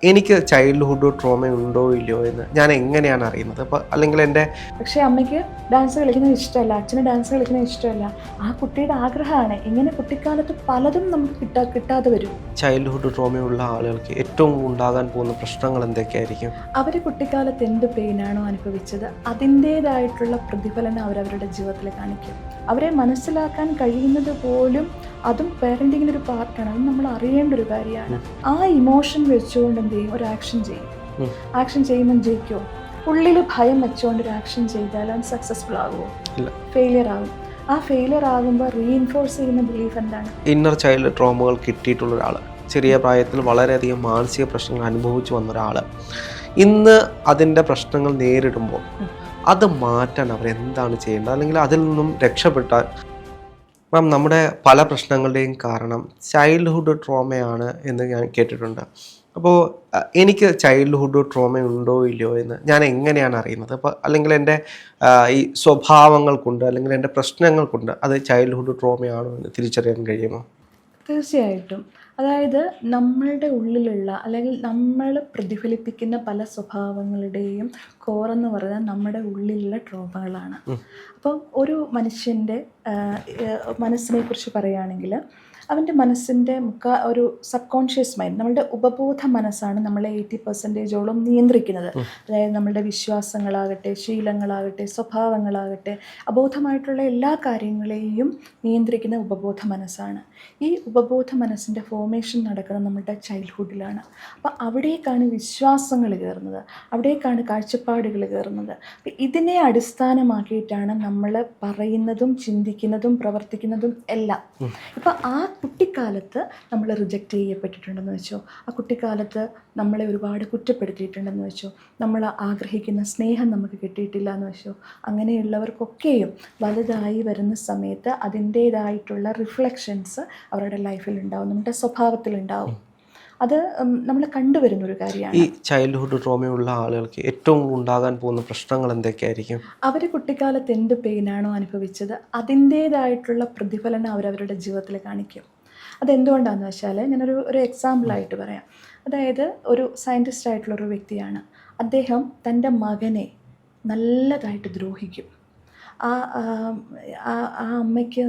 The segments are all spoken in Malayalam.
എനിക്ക് ചൈൽഡ്ഹുഡ് ട്രോമ ഉണ്ടോ ഇല്ലയോ എന്ന് ഞാൻ എങ്ങനെയാണ് അറിയുന്നത്? അപ്പോൾ അല്ലെങ്കിൽ എൻ്റെ പക്ഷേ അമ്മയ്ക്ക് ഡാൻസ് കളിക്കുന്നത് ഇഷ്ടമല്ല, അച്ഛന് ഡാൻസ് കളിക്കുന്നത് ഇഷ്ടമല്ല. ആ കുട്ടിയുടെ ആഗ്രഹമാണ്. ഇങ്ങനെ കുട്ടിക്കാലത്ത് പലതും നമുക്ക് കിട്ടാതെ വരും. ചൈൽഡ്ഹുഡ് ട്രോമയുള്ള ആളുകൾക്ക് ഏറ്റവും ഉണ്ടാകാൻ പോകുന്ന പ്രശ്നങ്ങൾ എന്തൊക്കെയായിരിക്കും? അവർ കുട്ടിക്കാലത്ത് എന്ത് പെയിനാണോ അനുഭവിച്ചത് അതിൻ്റേതായിട്ടുള്ള പ്രതിഫലനം അവരവരുടെ ജീവിതത്തിൽ കാണിക്കും. അവരെ മനസ്സിലാക്കാൻ കഴിയുന്നത് പോലും അതും പേരൻറ്റിങ്ങിൻ്റെ ഒരു പാർട്ടാണ്. അത് നമ്മൾ അറിയേണ്ട ഒരു കാര്യമാണ്. ആ ഇമോഷൻ വെച്ചുകൊണ്ട് എന്ത് ചെയ്യും? ഒരു ആക്ഷൻ ചെയ്യും. ആക്ഷൻ ചെയ്യുമ്പോൾ ജയിക്കുമോ? ഉള്ളിൽ ഭയം വെച്ചുകൊണ്ട് ഒരു ആക്ഷൻ ചെയ്താൽ അത് സക്സസ്ഫുൾ ആകുമോ? ഫെയിലിയർ ആകും. ആ ഫെയിലിയർ ആകുമ്പോൾ റീഇൻഫോഴ്സ് ചെയ്യുന്ന ബിലീഫ് എന്താണ്? ഇന്നർ ചൈൽഡ് ട്രോമകൾ കിട്ടിയിട്ടുള്ള ഒരാൾ, ചെറിയ പ്രായത്തിൽ വളരെയധികം മാനസിക പ്രശ്നങ്ങൾ അനുഭവിച്ചു വന്ന ഒരാൾ ഇന്ന് അതിൻ്റെ പ്രശ്നങ്ങൾ നേരിടുമ്പോൾ അത് മാറ്റാൻ അവരെന്താണ് ചെയ്യേണ്ടത്? അല്ലെങ്കിൽ അതിൽ നിന്നും രക്ഷപ്പെട്ടാൽ മാം, നമ്മുടെ പല പ്രശ്നങ്ങളുടെയും കാരണം ചൈൽഡ്ഹുഡ് ട്രോമയാണ് എന്ന് ഞാൻ കേട്ടിട്ടുണ്ട്. അപ്പോൾ എനിക്ക് ചൈൽഡ്ഹുഡ് ട്രോമ ഉണ്ടോ ഇല്ലയോ എന്ന് ഞാൻ എങ്ങനെയാണ് അറിയുന്നത്? അപ്പോൾ അല്ലെങ്കിൽ എൻ്റെ ഈ സ്വഭാവങ്ങൾ കൊണ്ട് അല്ലെങ്കിൽ എൻ്റെ പ്രശ്നങ്ങൾ കൊണ്ട് അത് ചൈൽഡ്ഹുഡ് ട്രോമയാണോ എന്ന് തിരിച്ചറിയാൻ കഴിയുമോ? തീർച്ചയായിട്ടും. അതായത് നമ്മളുടെ ഉള്ളിലുള്ള അല്ലെങ്കിൽ നമ്മൾ പ്രതിഫലിപ്പിക്കുന്ന പല സ്വഭാവങ്ങളുടെയും കോറെന്ന് പറഞ്ഞാൽ നമ്മുടെ ഉള്ളിലുള്ള ട്രോമകളാണ്. അപ്പം ഒരു മനുഷ്യൻ്റെ മനസ്സിനെ കുറിച്ച് പറയുകയാണെങ്കിൽ അവൻ്റെ മനസ്സിൻ്റെ ഒരു സബ് കോൺഷ്യസ് മൈൻഡ്, നമ്മളുടെ ഉപബോധ മനസ്സാണ് നമ്മളെ 80% നിയന്ത്രിക്കുന്നത്. അതായത് നമ്മളുടെ വിശ്വാസങ്ങളാകട്ടെ, ശീലങ്ങളാകട്ടെ, സ്വഭാവങ്ങളാകട്ടെ, അബോധമായിട്ടുള്ള എല്ലാ കാര്യങ്ങളെയും നിയന്ത്രിക്കുന്ന ഉപബോധ മനസ്സാണ്. ഈ ഉപബോധ മനസ്സിൻ്റെ ഫോർമേഷൻ നടക്കുന്നത് നമ്മുടെ ചൈൽഡ്ഹുഡിലാണ്. അപ്പം അവിടേക്കാണ് വിശ്വാസങ്ങൾ കയറുന്നത്, അവിടേക്കാണ് കാഴ്ചപ്പാടുകൾ കയറുന്നത്. അപ്പം ഇതിനെ അടിസ്ഥാനമാക്കിയിട്ടാണ് നമ്മൾ പറയുന്നതും ചിന്തിക്കുന്നതും പ്രവർത്തിക്കുന്നതും എല്ലാം. ഇപ്പം ആ കുട്ടിക്കാലത്ത് നമ്മൾ റിജക്റ്റ് ചെയ്യപ്പെട്ടിട്ടുണ്ടെന്ന് വെച്ചോ, ആ കുട്ടിക്കാലത്ത് നമ്മളെ ഒരുപാട് കുറ്റപ്പെടുത്തിയിട്ടുണ്ടെന്ന് വെച്ചോ, നമ്മൾ ആഗ്രഹിക്കുന്ന സ്നേഹം നമുക്ക് കിട്ടിയിട്ടില്ല എന്ന് വെച്ചോ, അങ്ങനെയുള്ളവർക്കൊക്കെയും വലുതായി വരുന്ന സമയത്ത് അതിൻ്റേതായിട്ടുള്ള റിഫ്ലക്ഷൻസ് അവരുടെ ലൈഫിൽ ഉണ്ടാവും, നമ്മുടെ സ്വഭാവത്തിലുണ്ടാവും. അത് നമ്മൾ കണ്ടുവരുന്ന ഒരു കാര്യമാണ്. ഈ ചൈൽഡ്ഹുഡ് ട്രോമയുള്ള ആളുകൾക്ക് ഏറ്റവും ഉണ്ടാകാൻ പോകുന്ന പ്രശ്നങ്ങൾ എന്തൊക്കെയായിരിക്കും? അവർ കുട്ടിക്കാലത്ത് എന്ത് പെയിനാണോ അനുഭവിച്ചത് അതിൻ്റേതായിട്ടുള്ള പ്രതിഫലനം അവരവരുടെ ജീവിതത്തിൽ കാണിക്കും. അതെന്തുകൊണ്ടാണെന്ന് വെച്ചാൽ ഞാനൊരു എക്സാമ്പിളായിട്ട് പറയാം. അതായത് ഒരു സയൻറ്റിസ്റ്റ് ആയിട്ടുള്ളൊരു വ്യക്തിയാണ്. അദ്ദേഹം തൻ്റെ മകനെ നല്ലതായിട്ട് ദ്രോഹിക്കും. ആ അമ്മയ്ക്ക്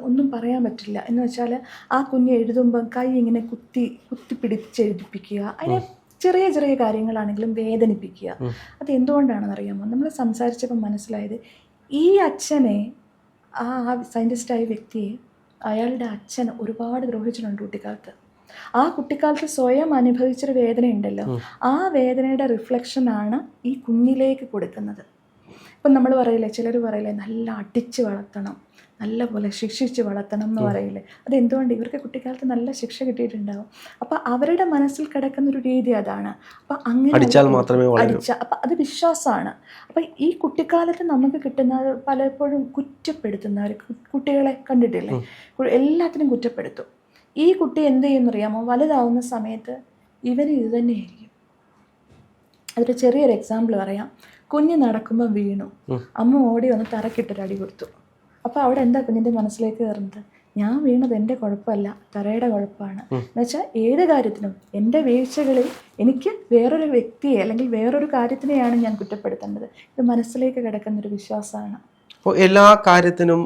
ഒന്നും പറയാൻ പറ്റില്ല. എന്ന് വെച്ചാൽ ആ കുഞ്ഞ് എഴുതുമ്പം കൈ ഇങ്ങനെ കുത്തി പിടിച്ചെഴുതിപ്പിക്കുക, അതിനെ ചെറിയ ചെറിയ കാര്യങ്ങളാണെങ്കിലും വേദനിപ്പിക്കുക. അത് എന്തുകൊണ്ടാണെന്ന് അറിയാമോ? നമ്മൾ സംസാരിച്ചപ്പോൾ മനസ്സിലായത്, ഈ അച്ഛനെ, ആ സയൻറ്റിസ്റ്റായ വ്യക്തിയെ അയാളുടെ അച്ഛൻ ഒരുപാട് ദ്രോഹിച്ചിട്ടുണ്ട് കുട്ടിക്കാലത്ത്. ആ കുട്ടിക്കാലത്ത് സ്വയം അനുഭവിച്ചൊരു വേദനയുണ്ടല്ലോ, ആ വേദനയുടെ റിഫ്ലക്ഷനാണ് ഈ കുഞ്ഞിലേക്ക് കൊടുക്കുന്നത്. ഇപ്പം നമ്മൾ പറയില്ലേ, ചിലർ പറയില്ലേ നല്ല അടിച്ച് വളർത്തണം, നല്ല പോലെ ശിക്ഷിച്ച് വളർത്തണം എന്ന് പറയില്ലേ. അതെന്തുകൊണ്ട്? ഇവർക്ക് കുട്ടിക്കാലത്ത് നല്ല ശിക്ഷ കിട്ടിയിട്ടുണ്ടാവും. അപ്പം അവരുടെ മനസ്സിൽ കിടക്കുന്നൊരു രീതി അതാണ്. അപ്പം അങ്ങനെ അപ്പം അത് വിശ്വാസമാണ്. അപ്പം ഈ കുട്ടിക്കാലത്ത് നമുക്ക് കിട്ടുന്ന പലപ്പോഴും കുറ്റപ്പെടുത്തുന്നവർ, കുട്ടികളെ കണ്ടിട്ടില്ലേ, എല്ലാത്തിനും കുറ്റപ്പെടുത്തും. ഈ കുട്ടി എന്ത് ചെയ്യുമെന്നറിയാമോ? വലുതാവുന്ന സമയത്ത് ഇവന് ഇത് തന്നെയായിരിക്കും. അതൊരു ചെറിയൊരു എക്സാമ്പിൾ പറയാം. കുഞ്ഞ് നടക്കുമ്പോൾ വീണു, അമ്മ ഓടി വന്ന് തറക്കിട്ടൊരടി കൊടുത്തു. അപ്പോൾ അവിടെ എന്താ കുഞ്ഞിൻ്റെ മനസ്സിലേക്ക് കയറുന്നത്? ഞാൻ വീണത് എൻ്റെ കുഴപ്പമല്ല, തറയുടെ കുഴപ്പമാണ്. എന്നുവെച്ചാൽ ഏത് കാര്യത്തിനും എൻ്റെ വീഴ്ചകളിൽ എനിക്ക് വേറൊരു വ്യക്തിയെ അല്ലെങ്കിൽ വേറൊരു കാര്യത്തിനെയാണ് ഞാൻ കുറ്റപ്പെടുത്തേണ്ടത്. ഇത് മനസ്സിലേക്ക് കിടക്കുന്നൊരു വിശ്വാസമാണ്. അപ്പോൾ എല്ലാ കാര്യത്തിനും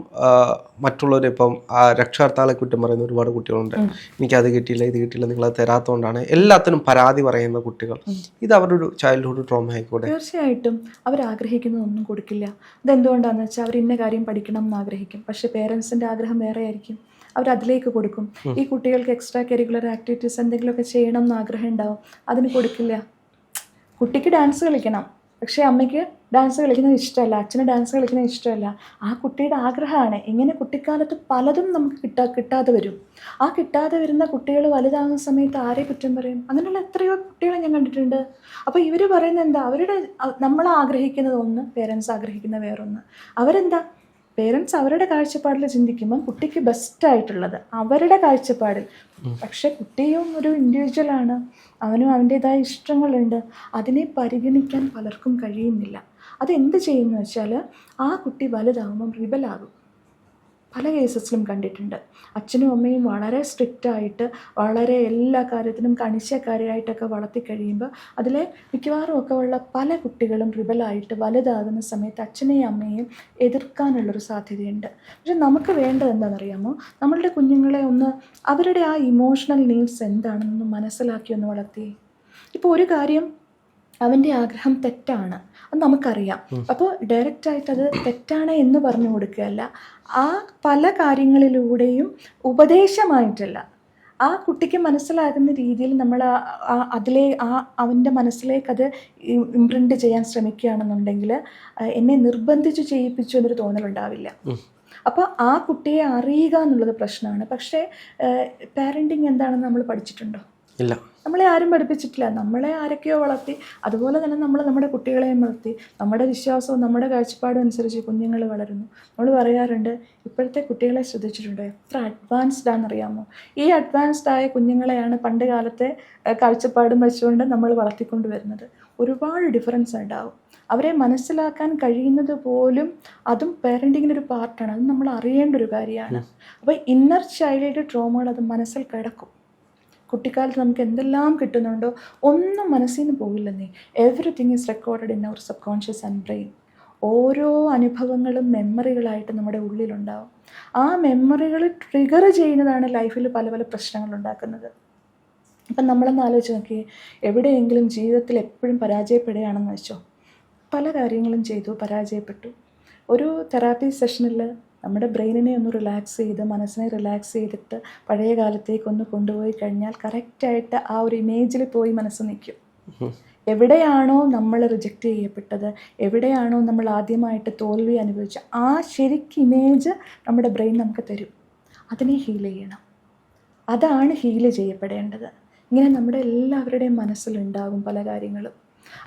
മറ്റുള്ളവരിപ്പം രക്ഷകർത്താക്കളെ കുറ്റം പറയുന്ന ഒരുപാട് കുട്ടികളുണ്ട്. എനിക്കത് കിട്ടിയില്ല, ഇത് കിട്ടിയില്ല, നിങ്ങളത് തരാത്തതുകൊണ്ടാണ്. എല്ലാത്തിനും പരാതി പറയുന്ന കുട്ടികൾ, ഇത് അവരുടെ ഒരു ചൈൽഡ്ഹുഡ് ട്രോമ ആയിക്കോട്ടെ. തീർച്ചയായിട്ടും അവരാഗ്രഹിക്കുന്നതൊന്നും കൊടുക്കില്ല. ഇതെന്തുകൊണ്ടാണെന്ന് വെച്ചാൽ അവർ ഇന്ന കാര്യം പഠിക്കണം എന്ന് ആഗ്രഹിക്കും, പക്ഷേ പേരൻസിൻ്റെ ആഗ്രഹം വേറെ ആയിരിക്കും. അവരതിലേക്ക് കൊടുക്കും. ഈ കുട്ടികൾക്ക് എക്സ്ട്രാ കരിക്കുലർ ആക്ടിവിറ്റീസ് എന്തെങ്കിലുമൊക്കെ ചെയ്യണം എന്ന് ആഗ്രഹം ഉണ്ടാവും, അതിന് കൊടുക്കില്ല. കുട്ടിക്ക് ഡാൻസ് കളിക്കണം, പക്ഷേ അമ്മയ്ക്ക് ഡാൻസ് കളിക്കുന്നത് ഇഷ്ടമല്ല, അച്ഛന് ഡാൻസ് കളിക്കുന്നത് ഇഷ്ടമല്ല. ആ കുട്ടിയുടെ ആഗ്രഹമാണ്. ഇങ്ങനെ കുട്ടിക്കാലത്ത് പലതും നമുക്ക് കിട്ടാതെ വരും. ആ കിട്ടാതെ വരുന്ന കുട്ടികൾ വലുതാകുന്ന സമയത്ത് ആരെ കുറ്റം പറയും? അങ്ങനെയുള്ള എത്രയോ കുട്ടികളെ ഞാൻ കണ്ടിട്ടുണ്ട്. അപ്പോൾ ഇവർ പറയുന്നത് എന്താ? നമ്മൾ ആഗ്രഹിക്കുന്നത് ഒന്ന്, പേരൻസ് ആഗ്രഹിക്കുന്ന വേറൊന്ന്. അവരെന്താ? പേരൻസ് അവരുടെ കാഴ്ചപ്പാടിൽ ചിന്തിക്കുമ്പം കുട്ടിക്ക് ബെസ്റ്റായിട്ടുള്ളത് അവരുടെ കാഴ്ചപ്പാടിൽ. പക്ഷെ കുട്ടിയും ഒരു ഇൻഡിവിജ്വലാണ്, അവനും അവൻ്റേതായ ഇഷ്ടങ്ങളുണ്ട്. അതിനെ പരിഗണിക്കാൻ പലർക്കും കഴിയുന്നില്ല. അതെന്ത് ചെയ്യുമെന്ന് വെച്ചാൽ ആ കുട്ടി വലുതാകുമ്പം റിബലാകും, പല കേസസിലും കണ്ടിട്ടുണ്ട്. അച്ഛനും അമ്മയും വളരെ സ്ട്രിക്റ്റായിട്ട് വളരെ എല്ലാ കാര്യത്തിനും കണിശക്കാരായിട്ടൊക്കെ വളർത്തി കഴിയുമ്പോൾ അതിലെ മിക്കവാറും ഒക്കെ ഉള്ള പല കുട്ടികളും റിബലായിട്ട് വലുതാകുന്ന സമയത്ത് അച്ഛനെയും അമ്മയെയും എതിർക്കാനുള്ളൊരു സാധ്യതയുണ്ട്. പക്ഷെ നമുക്ക് വേണ്ടത് എന്താണെന്നറിയാമോ? നമ്മളുടെ കുഞ്ഞുങ്ങളെ ഒന്ന് അവരുടെ ആ ഇമോഷണൽ നീഡ്സ് എന്താണെന്നൊന്ന് മനസ്സിലാക്കി ഒന്ന് വളർത്തി. ഇപ്പോൾ ഒരു കാര്യം അവൻ്റെ ആഗ്രഹം തെറ്റാണ്, അത് നമുക്കറിയാം. അപ്പോൾ ഡയറക്റ്റായിട്ട് അത് തെറ്റാണ് എന്ന് പറഞ്ഞു കൊടുക്കുകയല്ല, ആ പല കാര്യങ്ങളിലൂടെയും ഉപദേശമായിട്ടല്ല, ആ കുട്ടിക്ക് മനസ്സിലാകുന്ന രീതിയിൽ നമ്മൾ അവൻ്റെ മനസ്സിലേക്ക് അത് ഇംപ്രിൻ്റ് ചെയ്യാൻ ശ്രമിക്കുകയാണെന്നുണ്ടെങ്കിൽ എന്നെ നിർബന്ധിച്ച് ചെയ്യിപ്പിച്ചു എന്നൊരു തോന്നലുണ്ടാവില്ല. അപ്പോൾ ആ കുട്ടിയെ അറിയുക എന്നുള്ളത് പ്രശ്നമാണ്. പക്ഷേ പാരൻറ്റിങ് എന്താണെന്ന് നമ്മൾ പഠിച്ചിട്ടുണ്ടോ? ഇല്ല. നമ്മളെ ആരും പഠിപ്പിച്ചിട്ടില്ല. നമ്മളെ ആരൊക്കെയോ വളർത്തി, അതുപോലെ തന്നെ നമ്മൾ നമ്മുടെ കുട്ടികളെയും വളർത്തി. നമ്മുടെ വിശ്വാസവും നമ്മുടെ കാഴ്ചപ്പാടും അനുസരിച്ച് കുഞ്ഞുങ്ങൾ വളരുന്നു. നമ്മൾ പറയാറുണ്ട്, ഇപ്പോഴത്തെ കുട്ടികളെ ശ്രദ്ധിച്ചിട്ടുണ്ടോ എത്ര അഡ്വാൻസ്ഡ് ആണെന്നറിയാമോ? ഈ അഡ്വാൻസ്ഡ് ആയ കുഞ്ഞുങ്ങളെയാണ് പണ്ട് കാലത്തെ കാഴ്ചപ്പാടും വെച്ചുകൊണ്ട് നമ്മൾ വളർത്തിക്കൊണ്ട് വരുന്നത്. ഒരുപാട് ഡിഫറൻസ് ഉണ്ടാവും. അവരെ മനസ്സിലാക്കാൻ കഴിയുന്നത് പോലും അതും പേരൻറ്റിങ്ങിൻ്റെ ഒരു പാർട്ടാണ്. അത് നമ്മൾ അറിയേണ്ട ഒരു കാര്യമാണ്. അപ്പോൾ ഇന്നർ ചൈൽഡ് ട്രോമകൾ അത് മനസ്സിൽ കിടക്കും. കുട്ടിക്കാലത്ത് നമുക്ക് എന്തെല്ലാം കിട്ടുന്നുണ്ടോ ഒന്നും മനസ്സിൽ നിന്ന് പോകില്ലെന്നേ. Everything is recorded in our subconscious and brain. ഓരോ അനുഭവങ്ങളും മെമ്മറികളായിട്ട് നമ്മുടെ ഉള്ളിലുണ്ടാവും. ആ മെമ്മറികൾ ട്രിഗർ ചെയ്യുന്നതാണ് ലൈഫിൽ പല പല പ്രശ്നങ്ങൾ ഉണ്ടാക്കുന്നത്. അപ്പം നമ്മളൊന്ന് ആലോചിച്ച് നോക്കിയേ, എവിടെയെങ്കിലും ജീവിതത്തിൽ എപ്പോഴും പരാജയപ്പെടുകയാണെന്ന് വെച്ചോ, പല കാര്യങ്ങളും ചെയ്തു, പരാജയപ്പെട്ടു. ഒരു തെറാപ്പി സെഷനിൽ നമ്മുടെ ബ്രെയിനിനെ ഒന്ന് റിലാക്സ് ചെയ്ത് മനസ്സിനെ റിലാക്സ് ചെയ്തിട്ട് പഴയ കാലത്തേക്കൊന്ന് കൊണ്ടുപോയി കഴിഞ്ഞാൽ കറക്റ്റായിട്ട് ആ ഒരു ഇമേജിൽ പോയി മനസ്സ് നിൽക്കും. എവിടെയാണോ നമ്മൾ റിജക്റ്റ് ചെയ്യപ്പെട്ടത്, എവിടെയാണോ നമ്മൾ ആദ്യമായിട്ട് തോൽവി അനുഭവിച്ച ആ ശരിക്കും ഇമേജ് നമ്മുടെ ബ്രെയിൻ നമുക്ക് തരും. അതിനെ ഹീൽ ചെയ്യണം. അതാണ് ഹീൽ ചെയ്യപ്പെടേണ്ടത്. ഇങ്ങനെ നമ്മുടെ എല്ലാവരുടെയും മനസ്സിലുണ്ടാകും പല കാര്യങ്ങളും.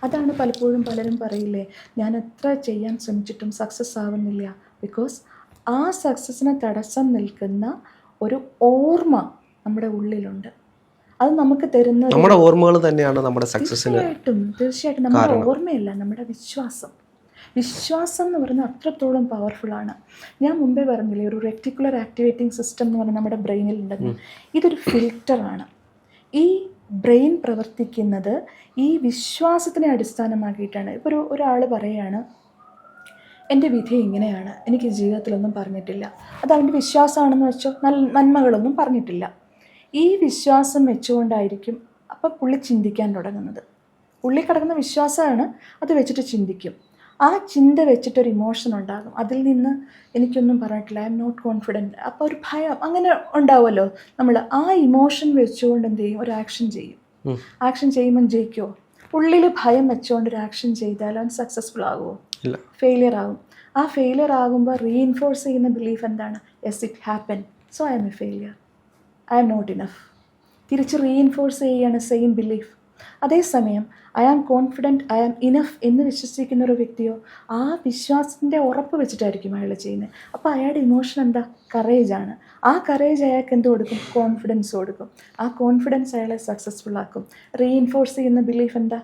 അതാണ് പലപ്പോഴും പലരും പറയില്ലേ, ഞാൻ എത്ര ചെയ്യാൻ ശ്രമിച്ചിട്ടും സക്സസ് ആവുന്നില്ല. ബിക്കോസ് ആ സക്സസ്സിന് തടസ്സം നിൽക്കുന്ന ഒരു ഓർമ്മ നമ്മുടെ ഉള്ളിലുണ്ട്. അത് നമുക്ക് തരുന്നത് നമ്മുടെ ഓർമ്മകൾ തന്നെയാണ് നമ്മുടെ സക്സസ്സിന്. തീർച്ചയായിട്ടും നമ്മുടെ ഓർമ്മയല്ല, നമ്മുടെ വിശ്വാസം. വിശ്വാസം എന്ന് പറയുന്നത് അത്രത്തോളം പവർഫുള്ളാണ്. ഞാൻ മുമ്പേ പറഞ്ഞില്ലേ, ഒരു റെക്ടിക്കുലർ ആക്ടിവേറ്റിംഗ് സിസ്റ്റം എന്ന് പറഞ്ഞാൽ നമ്മുടെ ബ്രെയിനിലുണ്ടെന്ന്. ഇതൊരു ഫിൽറ്ററാണ്. ഈ ബ്രെയിൻ പ്രവർത്തിക്കുന്നത് ഈ വിശ്വാസത്തിനെ അടിസ്ഥാനമാക്കിയിട്ടാണ്. ഇപ്പോൾ ഒരാൾ പറയുകയാണ്, എൻ്റെ വിധി ഇങ്ങനെയാണ്, എനിക്ക് ജീവിതത്തിലൊന്നും പറഞ്ഞിട്ടില്ല. അത് അവൻ്റെ വിശ്വാസമാണെന്ന് വെച്ചോ, നന്മകളൊന്നും പറഞ്ഞിട്ടില്ല. ഈ വിശ്വാസം വെച്ചുകൊണ്ടായിരിക്കും അപ്പം പുള്ളി ചിന്തിക്കാൻ തുടങ്ങുന്നത്. പുള്ളി കിടക്കുന്ന വിശ്വാസമാണ്, അത് വെച്ചിട്ട് ചിന്തിക്കും. ആ ചിന്ത വെച്ചിട്ടൊരു ഇമോഷൻ ഉണ്ടാകും. അതിൽ നിന്ന് എനിക്കൊന്നും പറഞ്ഞിട്ടില്ല, ഐ എം നോട്ട് കോൺഫിഡൻറ്റ്. അപ്പോൾ ഒരു ഭയം അങ്ങനെ ഉണ്ടാവുമല്ലോ. നമ്മൾ ആ ഇമോഷൻ വെച്ചുകൊണ്ട് എന്ത് ചെയ്യും, ഒരു ആക്ഷൻ ചെയ്യും. ആക്ഷൻ ചെയ്യുമ്പം ജയിക്കുമോ? ഉള്ളിൽ ഭയം വെച്ചുകൊണ്ട് ഒരു ആക്ഷൻ ചെയ്താൽ അവൻ സക്സസ്ഫുൾ ആകുമോ? ഫെയിലിയർ ആകും. ആ ഫെയിലിയർ ആകുമ്പോൾ റീഇൻഫോഴ്സ് ചെയ്യുന്ന ബിലീഫ് എന്താണ്? Yes it happen, so I am a failure, I am not enough. തിരിച്ച് റീഇൻഫോഴ്സ് ചെയ്യുകയാണ് സെയിം ബിലീഫ്. അതേസമയം I am confident, I am enough എന്ന് വിശ്വസിക്കുന്ന ഒരു വ്യക്തിയോ ആ വിശ്വാസത്തിൻ്റെ ഉറപ്പ് വെച്ചിട്ടായിരിക്കും അയാൾ ചെയ്യുന്നത്. അപ്പോൾ അയാളുടെ ഇമോഷൻ എന്താ? കറേജാണ്. ആ കറേജ് അയാൾക്ക് എന്ത് കൊടുക്കും? കോൺഫിഡൻസ് കൊടുക്കും. ആ കോൺഫിഡൻസ് അയാളെ സക്സസ്ഫുൾ ആക്കും. റീഇൻഫോഴ്സ് ചെയ്യുന്ന ബിലീഫ് എന്താ?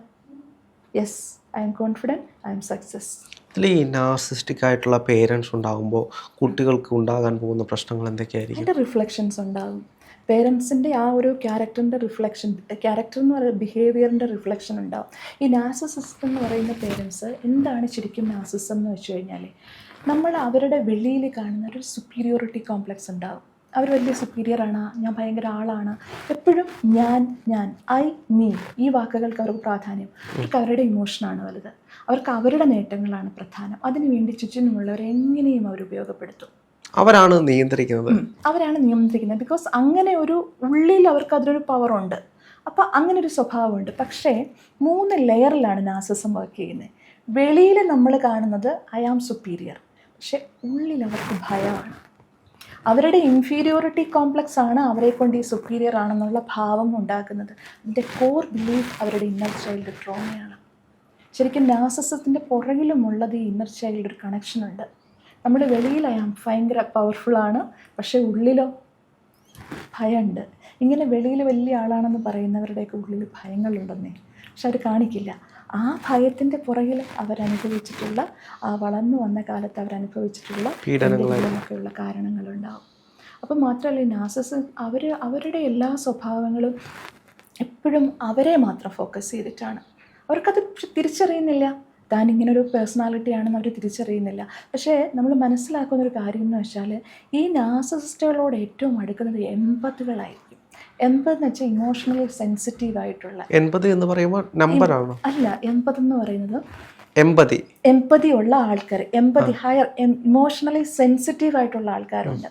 Yes I am confident, I am success. ഇതിൽ ഈ നാർസിസ്റ്റിക് ആയിട്ടുള്ള പേരൻസ് ഉണ്ടാകുമ്പോൾ കുട്ടികൾക്ക് ഉണ്ടാകാൻ പോകുന്ന പ്രശ്നങ്ങൾ എന്തൊക്കെയായിരിക്കും? അതിൻ്റെ റിഫ്ലക്ഷൻസ് ഉണ്ടാകും. പേരൻസിൻ്റെ ആ ഒരു ക്യാരക്ടറിൻ്റെ റിഫ്ലക്ഷൻ, ക്യാരക്ടർ എന്ന് പറയുന്ന ബിഹേവിയറിൻ്റെ റിഫ്ലക്ഷൻ ഉണ്ടാവും. ഈ നാർസിസിസ്റ്റ് എന്ന് പറയുന്ന പേരൻസ് എന്താണ് ശരിക്കും നാർസിസം എന്ന് വെച്ച് കഴിഞ്ഞാൽ, നമ്മൾ അവരുടെ വെളിയിൽ കാണുന്ന ഒരു സുപ്പീരിയോറിറ്റി കോംപ്ലക്സ് ഉണ്ടാകും. അവർ വലിയ സുപ്പീരിയറാണ്, ഞാൻ ഭയങ്കര ആളാണ്, എപ്പോഴും ഞാൻ, ഐ, മീ, ഈ വാക്കുകൾക്ക് അവർക്ക് പ്രാധാന്യം. അവർക്ക് അവരുടെ ഇമോഷനാണ് വലുത്. അവർക്ക് അവരുടെ നേട്ടങ്ങളാണ് പ്രധാനം. അതിനുവേണ്ടി ചുറ്റിനുമുള്ളവരെ എങ്ങനെയും അവർ ഉപയോഗപ്പെടുത്തും. അവരാണ് നിയന്ത്രിക്കുന്നത്. ബിക്കോസ് അങ്ങനെ ഒരു ഉള്ളിൽ അവർക്ക് അതിലൊരു പവറുണ്ട്. അപ്പോൾ അങ്ങനെ ഒരു സ്വഭാവമുണ്ട്. പക്ഷേ 3 ലെയറിലാണ് നാർസിസം വർക്ക് ചെയ്യുന്നത്. വെളിയിൽ നമ്മൾ കാണുന്നത് ഐ ആം സുപ്പീരിയർ, പക്ഷെ ഉള്ളിൽ അവർക്ക് ഭയമാണ്. അവരുടെ ഇൻഫീരിയോറിറ്റി കോംപ്ലക്സ് ആണ് അവരെ കൊണ്ട് ഈ സുപ്പീരിയർ ആണെന്നുള്ള ഭാവം ഉണ്ടാക്കുന്നത്. അതിൻ്റെ കോർ ബിലീഫ് അവരുടെ ഇന്നർ ചൈൽഡ് ട്രോമയാണ്. ശരിക്കും നാർസിസത്തിൻ്റെ പുറകിലുമുള്ളത് ഈ ഇന്നർ ചൈൽഡ് ഒരു കണക്ഷനുണ്ട്. നമ്മുടെ വെളിയിൽ ഭയങ്കര പവർഫുള്ളാണ്, പക്ഷേ ഉള്ളിലോ ഭയമുണ്ട്. ഇങ്ങനെ വെളിയിൽ വലിയ ആളാണെന്ന് പറയുന്നവരുടെയൊക്കെ ഉള്ളിൽ ഭയങ്ങളുണ്ടെന്നേ, പക്ഷെ അവർ കാണിക്കില്ല. ആ ഭയത്തിൻ്റെ പുറകിൽ അവരനുഭവിച്ചിട്ടുള്ള, ആ വളർന്നു വന്ന കാലത്ത് അവരനുഭവിച്ചിട്ടുള്ള എന്തെങ്കിലുമൊക്കെയുള്ള കാരണങ്ങളുണ്ടാവും. അപ്പം മാത്രമല്ല, ഈ നാർസിസിസം അവരുടെ എല്ലാ സ്വഭാവങ്ങളും എപ്പോഴും അവരെ മാത്രം ഫോക്കസ് ചെയ്തിട്ടാണ്. അവർക്കത് തിരിച്ചറിയുന്നില്ല, താൻ ഇങ്ങനൊരു പേഴ്സണാലിറ്റി ആണെന്ന് അവർ തിരിച്ചറിയുന്നില്ല. പക്ഷേ നമ്മൾ മനസ്സിലാക്കുന്നൊരു കാര്യം എന്ന് വെച്ചാൽ, ഈ നാർസിസിസ്റ്റുകളോട് ഏറ്റവും അടുക്കുന്നത് എമ്പത്തുകളായിരിക്കും. എമ്പത് എന്ന് വെച്ചാൽ ഇമോഷണലി സെൻസിറ്റീവ് ആയിട്ടുള്ള. എൺപത് എന്ന് പറയുമ്പോൾ നമ്പറാണോ? അല്ല, എമ്പത് എന്ന് പറയുന്നത് എമ്പതി ഉള്ള ആൾക്കാർ, ഹയർ ഇമോഷണലി സെൻസിറ്റീവ് ആയിട്ടുള്ള ആൾക്കാരുണ്ട്.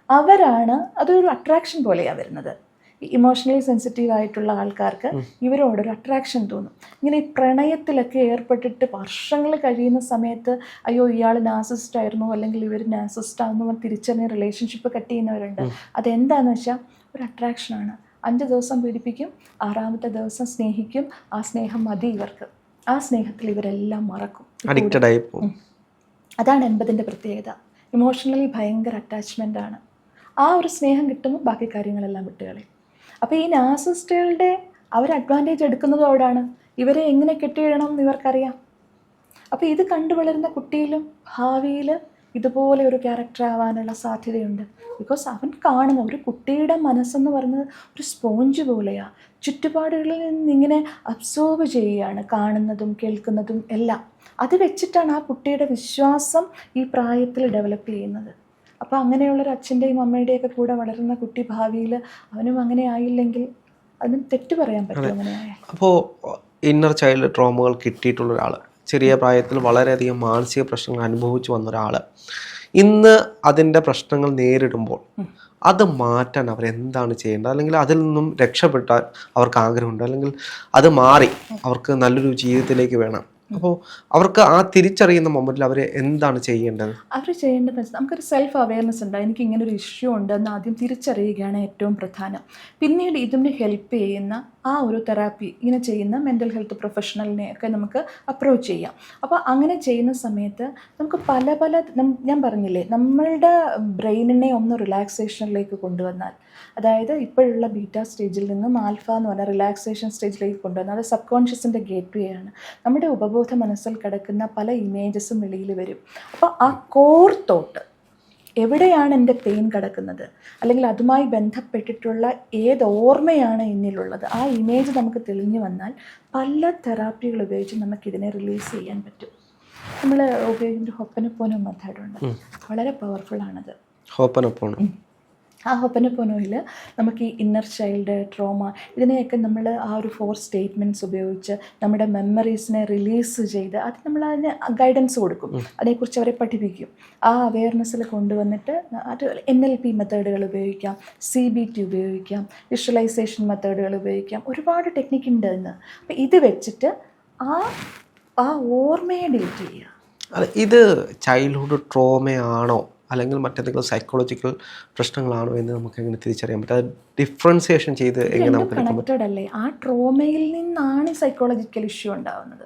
അവരാണ്, അതൊരു അട്രാക്ഷൻ പോലെയാണ് വരുന്നത്. ഇമോഷണലി സെൻസിറ്റീവ് ആയിട്ടുള്ള ആൾക്കാർക്ക് ഇവരോടൊരു അട്രാക്ഷൻ തോന്നും. ഇങ്ങനെ ഈ പ്രണയത്തിലൊക്കെ ഏർപ്പെട്ടിട്ട് വർഷങ്ങൾ കഴിയുന്ന സമയത്ത് അയ്യോ ഇയാൾ നാർസിസിസ്റ്റ് ആയിരുന്നു, അല്ലെങ്കിൽ ഇവർ നാർസിസിസ്റ്റ് ആണെന്ന് തിരിച്ചറിഞ്ഞ റിലേഷൻഷിപ്പ് കട്ട് ചെയ്യുന്നവരുണ്ട്. അതെന്താണെന്ന് വെച്ചാൽ ഒരു അട്രാക്ഷനാണ്. 5 ദിവസം പീഡിപ്പിക്കും, 6ാമത്തെ ദിവസം സ്നേഹിക്കും, ആ സ്നേഹം മതി ഇവർക്ക്, ആ സ്നേഹത്തിൽ ഇവരെല്ലാം മറക്കും, അഡിക്റ്റഡ് ആയി പോകും. അതാണ് എൺപതിൻ്റെ പ്രത്യേകത. ഇമോഷണലി ഭയങ്കര അറ്റാച്ച്മെൻ്റ് ആണ്. ആ ഒരു സ്നേഹം കിട്ടുമ്പോൾ ബാക്കി കാര്യങ്ങളെല്ലാം വിട്ടുകളയും. അപ്പോൾ ഈ നാർസിസിസ്റ്റുകളുടെ അവർ അഡ്വാൻറ്റേജ് എടുക്കുന്നതും അവിടെയാണ്. ഇവരെ എങ്ങനെ കെട്ടിയിടണം എന്ന് ഇവർക്കറിയാം. അപ്പോൾ ഇത് കണ്ടു വളരുന്ന കുട്ടിയിലും ഭാവിയിൽ ഇതുപോലെ ഒരു ക്യാരക്ടർ ആവാനുള്ള സാധ്യതയുണ്ട്. ബിക്കോസ് അവൻ കാണുന്ന ഒരു കുട്ടിയുടെ മനസ്സെന്ന് പറയുന്നത് ഒരു സ്പോഞ്ച് പോലെയാണ്. ചുറ്റുപാടുകളിൽ നിന്നിങ്ങനെ അബ്സോർബ് ചെയ്യുകയാണ്, കാണുന്നതും കേൾക്കുന്നതും എല്ലാം. അത് വെച്ചിട്ടാണ് ആ കുട്ടിയുടെ വിശ്വാസം ഈ പ്രായത്തിൽ ഡെവലപ്പ് ചെയ്യുന്നത്. അപ്പോൾ അങ്ങനെയുള്ളൊരു അച്ഛൻ്റെയും അമ്മയുടെയൊക്കെ കൂടെ വളരുന്ന കുട്ടി ഭാവിയിൽ അവനും അങ്ങനെ ആയില്ലെങ്കിൽ അതിന് തെറ്റ് പറയാൻ പറ്റും. അങ്ങനെയായ അപ്പോൾ ഇന്നർ ചൈൽഡ് ട്രോമകൾ കിട്ടിയിട്ടുള്ള ഒരാൾ, ചെറിയ പ്രായത്തിൽ വളരെയധികം മാനസിക പ്രശ്നങ്ങൾ അനുഭവിച്ചു വന്ന ഒരാൾ, ഇന്ന് അതിൻ്റെ പ്രശ്നങ്ങൾ നേരിടുമ്പോൾ അത് മാറ്റാൻ അവരെന്താണ് ചെയ്യേണ്ടത്? അല്ലെങ്കിൽ അതിൽ നിന്നും രക്ഷപ്പെട്ടാൽ അവർക്ക് ആഗ്രഹമുണ്ട്, അല്ലെങ്കിൽ അത് മാറി അവർക്ക് നല്ലൊരു ജീവിതത്തിലേക്ക് വേണം. അപ്പോൾ അവർക്ക് ആ തിരിച്ചറിയുന്ന മൊമെന്റിൽ അവർ എന്താണ് ചെയ്യേണ്ടത്? അവർ ചെയ്യേണ്ടത് നമുക്കൊരു സെൽഫ് അവയർനെസ് ഉണ്ട്. എനിക്ക് ഇങ്ങനൊരു ഇഷ്യൂ ഉണ്ട് എന്ന് ആദ്യം തിരിച്ചറിയുകയാണ് ഏറ്റവും പ്രധാനം. പിന്നീട് ഇതിന് ഹെൽപ്പ് ചെയ്യുന്ന ആ ഒരു തെറാപ്പി ഇങ്ങനെ ചെയ്യുന്ന മെൻ്റൽ ഹെൽത്ത് പ്രൊഫഷണലിനെയൊക്കെ നമുക്ക് അപ്രോച്ച് ചെയ്യാം. അപ്പോൾ അങ്ങനെ ചെയ്യുന്ന സമയത്ത് നമുക്ക് പല ഞാൻ പറഞ്ഞില്ലേ, നമ്മളുടെ ബ്രെയിനിനെ ഒന്ന് റിലാക്സേഷനിലേക്ക് കൊണ്ടുവന്നാൽ, അതായത് ഇപ്പോഴുള്ള ബീറ്റാ സ്റ്റേജിൽ നിന്നും ആൽഫ എന്ന് പറഞ്ഞ റിലാക്സേഷൻ സ്റ്റേജിലേക്ക് കൊണ്ടുവന്നാൽ, അത് സബ് കോൺഷ്യസിൻ്റെ ഗേറ്റ് വേ ആണ്. നമ്മുടെ ഉപബോധ മനസ്സിൽ കിടക്കുന്ന പല ഇമേജസും വെളിയിൽ വരും. അപ്പോൾ ആ കോർ തോട്ട്, എവിടെയാണ് എൻ്റെ പെയിൻ കിടക്കുന്നത്, അല്ലെങ്കിൽ അതുമായി ബന്ധപ്പെട്ടിട്ടുള്ള ഏത് ഓർമ്മയാണ് എന്നിലുള്ളത്, ആ ഇമേജ് നമുക്ക് തെളിഞ്ഞു വന്നാൽ പല തെറാപ്പികൾ ഉപയോഗിച്ച് നമുക്കിതിനെ റിലീസ് ചെയ്യാൻ പറ്റും. നമ്മൾ ഉപയോഗിക്കുന്ന ഹൊപ്പനപ്പോനോ മെത്തേഡുണ്ട്, വളരെ പവർഫുള്ളാണത്. ഹൊപ്പനപ്പോനോ, ആ ഹൊപ്പനപ്പോനോയിൽ നമുക്ക് ഈ ഇന്നർ ചൈൽഡ് ട്രോമ ഇതിനെയൊക്കെ നമ്മൾ ആ ഒരു 4 സ്റ്റേറ്റ്മെൻറ്റ്സ് ഉപയോഗിച്ച് നമ്മുടെ മെമ്മറീസിനെ റിലീസ് ചെയ്ത് അത് നമ്മൾ അതിന് ഗൈഡൻസ് കൊടുക്കും, അതിനെക്കുറിച്ച് അവരെ പഠിപ്പിക്കും. ആ അവെയർനെസ്സിൽ കൊണ്ടുവന്നിട്ട് അത് NLP മെത്തേഡുകൾ ഉപയോഗിക്കാം, CBT ഉപയോഗിക്കാം, വിഷ്വലൈസേഷൻ മെത്തേഡുകൾ ഉപയോഗിക്കാം, ഒരുപാട് ടെക്നിക്ക് ഉണ്ട് ഇന്ന്. അപ്പം ഇത് വെച്ചിട്ട് ആ ഓർമ്മയെ ഡിലീറ്റ് ചെയ്യുക. ഇത് ചൈൽഡ്ഹുഡ് ട്രോമയാണോ അല്ലെങ്കിൽ മറ്റെന്തെങ്കിലും സൈക്കോളജിക്കൽ പ്രശ്നങ്ങളാണോ എന്ന് നമുക്ക് എങ്ങനെ തിരിച്ചറിയാൻ പറ്റും? അത് ഡിഫറൻസിയേഷൻ ചെയ്ത് എങ്ങനെ നമുക്ക് കണക്റ്റഡ് അല്ലേ? ആ ട്രോമയിൽ നിന്നാണ് സൈക്കോളജിക്കൽ ഇഷ്യൂ ഉണ്ടാകുന്നത്.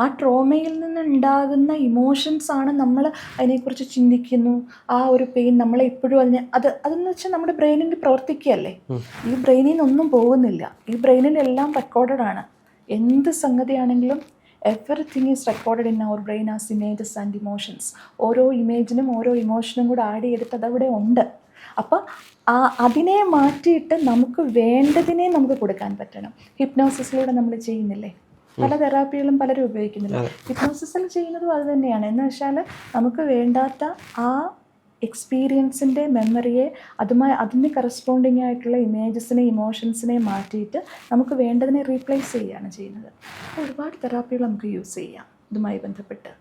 ആ ട്രോമയിൽ നിന്നുണ്ടാകുന്ന ഇമോഷൻസ് ആണ് നമ്മൾ അതിനെക്കുറിച്ച് ചിന്തിക്കുന്നു. ആ ഒരു പെയിൻ നമ്മളെ ഇപ്പോഴും അതെന്ന് വെച്ചാൽ നമ്മുടെ ബ്രെയിനിൽ പ്രവർത്തിക്കുകയല്ലേ. ഈ ബ്രെയിനിൽ നിന്നൊന്നും പോകുന്നില്ല, ഈ ബ്രെയിനിലെല്ലാം റെക്കോർഡഡ് ആണ്. എന്ത് സംഗതിയാണെങ്കിലും everything is recorded in our brain as images and emotions. ഓരോ ഇമേജിനും ഓരോ ഇമോഷനും കൂടെ ആഡ് ചെയ്തിട്ട് അതവിടെ ഉണ്ട്. അപ്പോൾ അതിനെ മാറ്റിയിട്ട് നമുക്ക് വേണ്ടതിനെ നമുക്ക് കൊടുക്കാൻ പറ്റണം. ഹിപ്നോസിസിലൂടെ നമ്മൾ ചെയ്യുന്നില്ലേ, പല തെറാപ്പികളും പലരും ഉപയോഗിക്കുന്നില്ല. ഹിപ്നോസിസിൽ ചെയ്യുന്നതും അത് തന്നെയാണ്. എന്ന് വെച്ചാൽ നമുക്ക് വേണ്ടാത്ത ആ എക്സ്പീരിയൻസിൻ്റെ മെമ്മറിയെ അതിന് കറസ്പോണ്ടിങ് ആയിട്ടുള്ള ഇമേജസിനെ ഇമോഷൻസിനെ മാറ്റിയിട്ട് നമുക്ക് വേണ്ടതിനെ റീപ്ലേസ് ചെയ്യുകയാണ് ചെയ്യുന്നത്. ഒരുപാട് തെറാപ്പികൾ നമുക്ക് യൂസ് ചെയ്യാം ഇതുമായി ബന്ധപ്പെട്ട്.